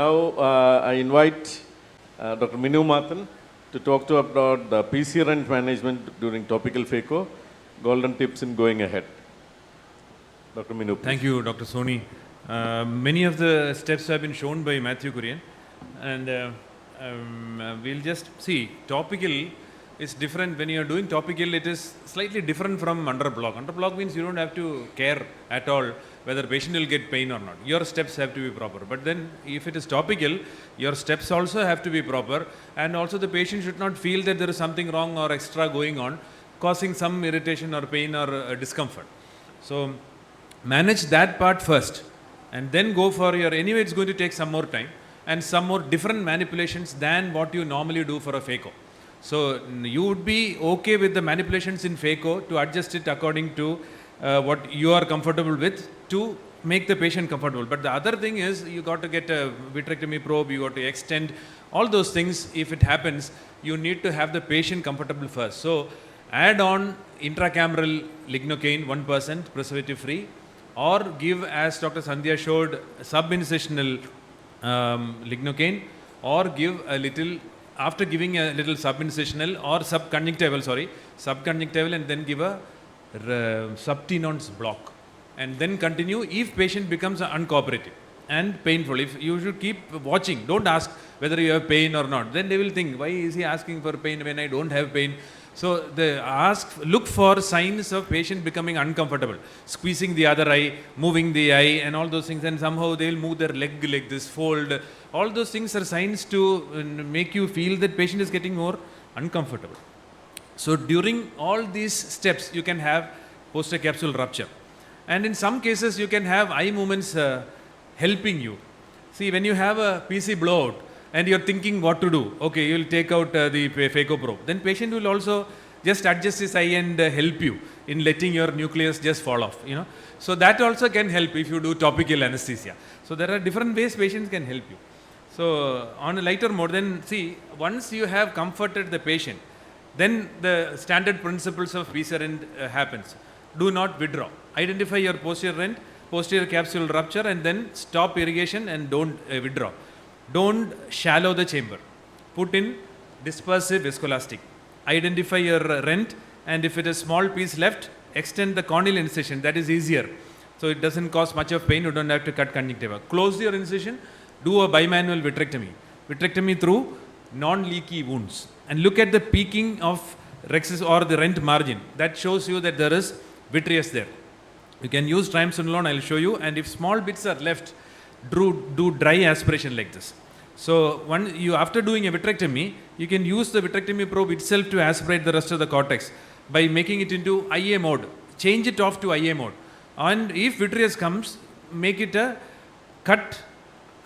Now I invite Dr. Minu Mathen to talk to about the PC rent management during Topical Phaco Goldentips in going ahead. Dr. Minu, please. Thank you, Dr. Soni. Many of the steps have been shown by Matthew Kurian, and we'll just see. Topical is different. When you are doing topical, it is slightly different from under block. Under block means you don't have to care at all whether patient will get pain or not. Your steps have to be proper. But then if it is topical, your steps also have to be proper, and also the patient should not feel that there is something wrong or extra going on, causing some irritation or pain or discomfort. So manage that part first, and then go for your, anyway it's going to take some more time and some more different manipulations than what you normally do for a phaco. So you would be okay with the manipulations in phaco to adjust it according to what you are comfortable with to make the patient comfortable. But the other thing is you got to get a vitrectomy probe, you got to extend all those things. If it happens, you need to have the patient comfortable first. So add on intracameral lignocaine 1% preservative free, or give, as Dr. Sandhya showed, subincisional lignocaine, or give a little, after giving a little subincisional or subconjunctival, and then give a subtenon's block, and then continue if patient becomes uncooperative and painful. If you should keep watching, don't ask whether you have pain or not. Then they will think, why is he asking for pain when I don't have pain? So look for signs of patient becoming uncomfortable, squeezing the other eye, moving the eye, and all those things, and somehow they'll move their leg like this, fold. All those things are signs to make you feel that patient is getting more uncomfortable. So during all these steps, you can have posterior capsule rupture. And in some cases, you can have eye movements helping you. See, when you have a PC blowout and you're thinking what to do, okay, you'll take out the phaco probe. Then patient will also just adjust his eye and help you in letting your nucleus just fall off, you know. So that also can help if you do topical anesthesia. So there are different ways patients can help you. So on a lighter mode, then see, once you have comforted the patient, then the standard principles of PC rent happens. Do not withdraw. Identify your posterior rent, posterior capsule rupture, and then stop irrigation and don't withdraw. Don't shallow the chamber. Put in dispersive viscoelastic. Identify your rent, and if it is small piece left, extend the corneal incision. That is easier. So it doesn't cause much of pain. You don't have to cut conjunctiva. Close your incision. Do a bimanual vitrectomy. Vitrectomy through non-leaky wounds. And look at the peaking of rexus or the rent margin. That shows you that there is vitreous there. You can use triamcinolone, I'll show you. And if small bits are left, do dry aspiration like this. So after doing a vitrectomy, you can use the vitrectomy probe itself to aspirate the rest of the cortex by making it into IA mode. Change it off to IA mode. And if vitreous comes, make it a cut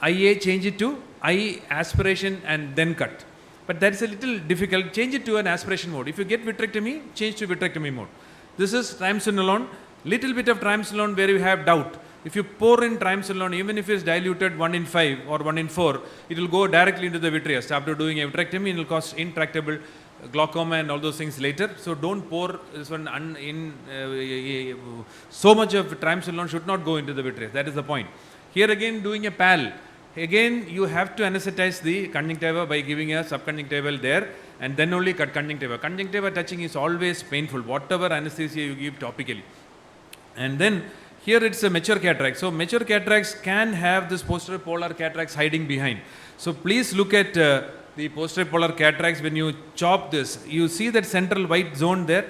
IA, change it to eye aspiration and then cut. But that's a little difficult. Change it to an aspiration mode. If you get vitrectomy, change to vitrectomy mode. This is triamcinolone. Little bit of triamcinolone where you have doubt. If you pour in triamcinolone, even if it's diluted 1 in 5 or 1 in 4, it will go directly into the vitreous. After doing a vitrectomy, it will cause intractable glaucoma and all those things later. So don't pour this one so much of triamcinolone should not go into the vitreous. That is the point. Here again, doing a PAL. Again, you have to anesthetize the conjunctiva by giving a subconjunctival there, and then only cut conjunctiva. Conjunctiva touching is always painful, whatever anesthesia you give topically. And then here it's a mature cataract. So mature cataracts can have this posterior polar cataracts hiding behind. So please look at the posterior polar cataracts. When you chop this, you see that central white zone there.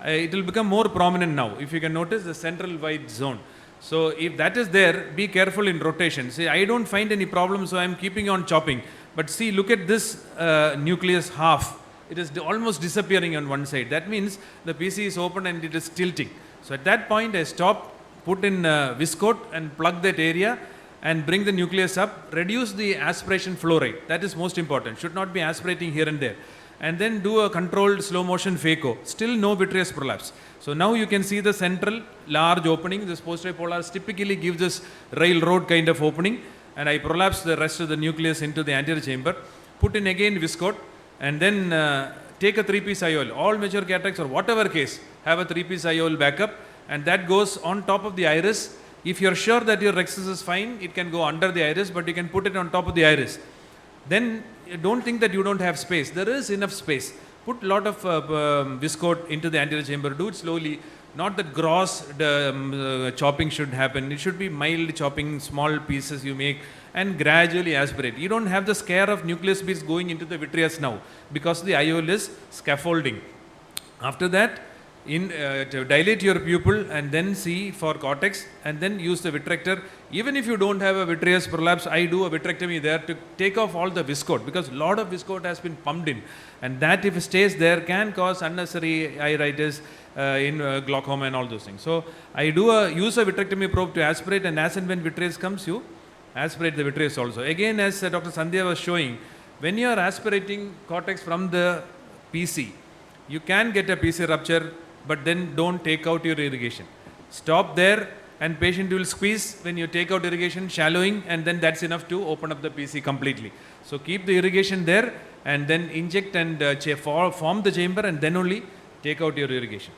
It will become more prominent now. If you can notice the central white zone. So if that is there, be careful in rotation. See, I don't find any problem, so I am keeping on chopping. But see, look at this nucleus half. It is almost disappearing on one side. That means the PC is open and it is tilting. So at that point, I stop, put in viscoat and plug that area and bring the nucleus up. Reduce the aspiration flow rate. That is most important. Should not be aspirating here and there. And then do a controlled slow motion phaco. Still no vitreous prolapse. So now you can see the central large opening. This posterior polars typically gives this railroad kind of opening. And I prolapse the rest of the nucleus into the anterior chamber. Put in again viscoat and then take a 3-piece IOL. All mature cataracts or whatever case have a 3-piece IOL backup, and that goes on top of the iris If you're sure that your rhexis is fine, it can go under the iris, but you can put it on top of the iris. Then don't think that you don't have space. There is enough space. Put a lot of viscode into the anterior chamber. Do it slowly. Not that gross chopping should happen. It should be mild chopping, small pieces you make, and gradually aspirate. You don't have the scare of nucleus beads going into the vitreous now because the IOL is scaffolding. After that, to dilate your pupil and then see for cortex and then use the vitrector. Even if you don't have a vitreous prolapse, I do a vitrectomy there to take off all the viscode, because a lot of viscode has been pumped in, and that if it stays there can cause unnecessary iritis in glaucoma and all those things. So I use a vitrectomy probe to aspirate, and as and when vitreous comes, you aspirate the vitreous also. Again, as Dr. Sandhya was showing, when you are aspirating cortex from the PC, you can get a PC rupture, but then don't take out your irrigation. Stop there, and patient will squeeze when you take out irrigation, shallowing, and then that's enough to open up the PC completely. So keep the irrigation there and then inject and form the chamber, and then only take out your irrigation.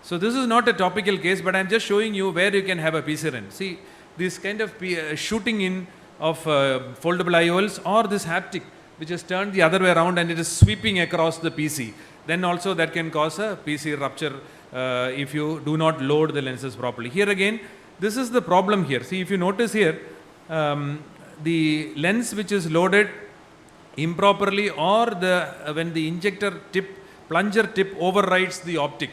So this is not a topical case, but I'm just showing you where you can have a PC run. See, this kind of shooting in of foldable IOLs, or this haptic which is turned the other way around and it is sweeping across the PC, then also that can cause a PC rupture if you do not load the lenses properly. Here again, this is the problem here. See, if you notice here, the lens which is loaded improperly, or when the injector tip, plunger tip overrides the optic,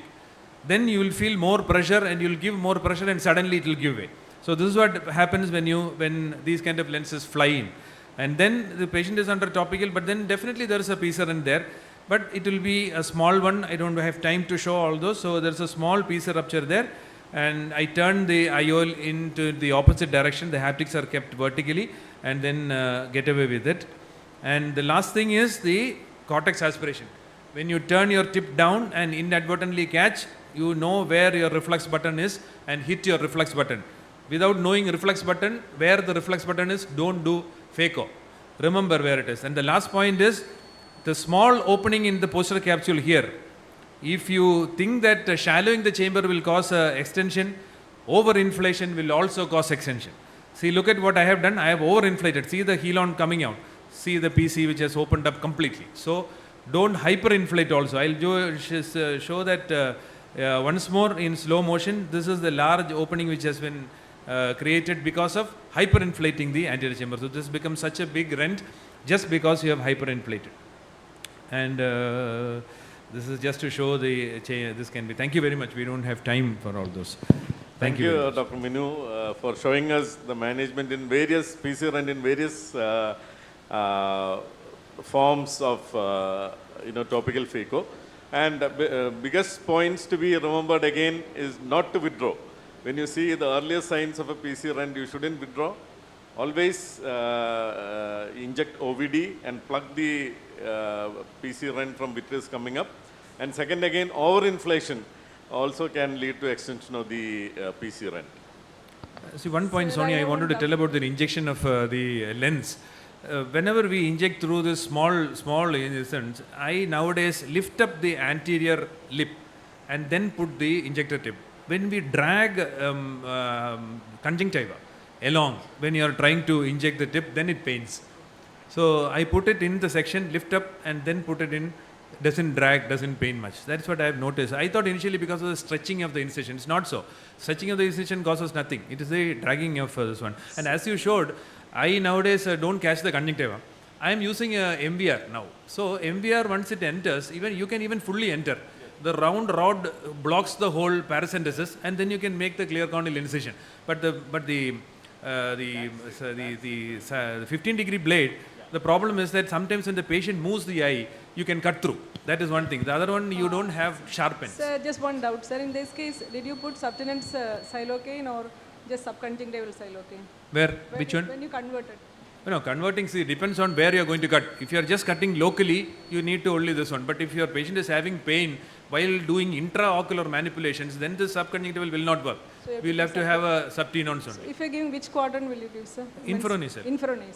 then you will feel more pressure and you will give more pressure and suddenly it will give way. So this is what happens when these kind of lenses fly in. And then the patient is under topical, but then definitely there is a piece in there, but it will be a small one. I don't have time to show all those. So there's a small piece rupture there, and I turn the IOL into the opposite direction. The haptics are kept vertically, and then get away with it. And the last thing is the cortex aspiration. When you turn your tip down and inadvertently catch, you know where your reflex button is and hit your reflex button. Without knowing reflex button, where the reflex button is, don't do phaco. Remember where it is. And the last point is the small opening in the posterior capsule here. If you think that shallowing the chamber will cause extension, overinflation will also cause extension. See, look at what I have done. I have overinflated. See the helon coming out. See the PC which has opened up completely. So don't hyperinflate also. I'll show that once more in slow motion. This is the large opening which has been created because of hyperinflating the anterior chamber. So this becomes such a big rent just because you have hyperinflated. And this is just to show this can be. Thank you very much. We don't have time for all those. Thank you, Dr. Minu, for showing us the management in various pieces and in various forms of topical phaco. And biggest points to be remembered again is not to withdraw. When you see the earlier signs of a PC rent, you shouldn't withdraw. Always inject OVD and plug the PC rent from vitreous coming up. And second again, overinflation also can lead to extension of the PC rent. See, one point, Sonia, I wanted to tell about the injection of the lens. Whenever we inject through this small incisions, I nowadays lift up the anterior lip and then put the injector tip. When we drag conjunctiva along, when you are trying to inject the tip, then it pains. So I put it in the section, lift up and then put it in, doesn't drag, doesn't pain much. That's what I have noticed. I thought initially because of the stretching of the incision. It's not so. Stretching of the incision causes nothing. It is the dragging of this one. And as you showed, I nowadays don't catch the conjunctiva. I am using a MVR now. So MVR, once it enters, even you can even fully enter. The round rod blocks the whole paracentesis, and then you can make the clear corneal incision. But the 15-degree blade, the problem is that sometimes when the patient moves the eye, you can cut through. That is one thing. The other one, you don't have sharp ends. Sir, just one doubt, sir. In this case, did you put subtenance silocaine or just subconjunctival silocaine? Where? Which one? When you converted. No, converting, see, depends on where you are going to cut. If you are just cutting locally, you need to only this one. But if your patient is having pain while doing intraocular manipulations, then the subconjunctival will not work. So we will have to have a subtenon. So if you are giving which quadrant will you give, sir? Infraocular. Infraocular.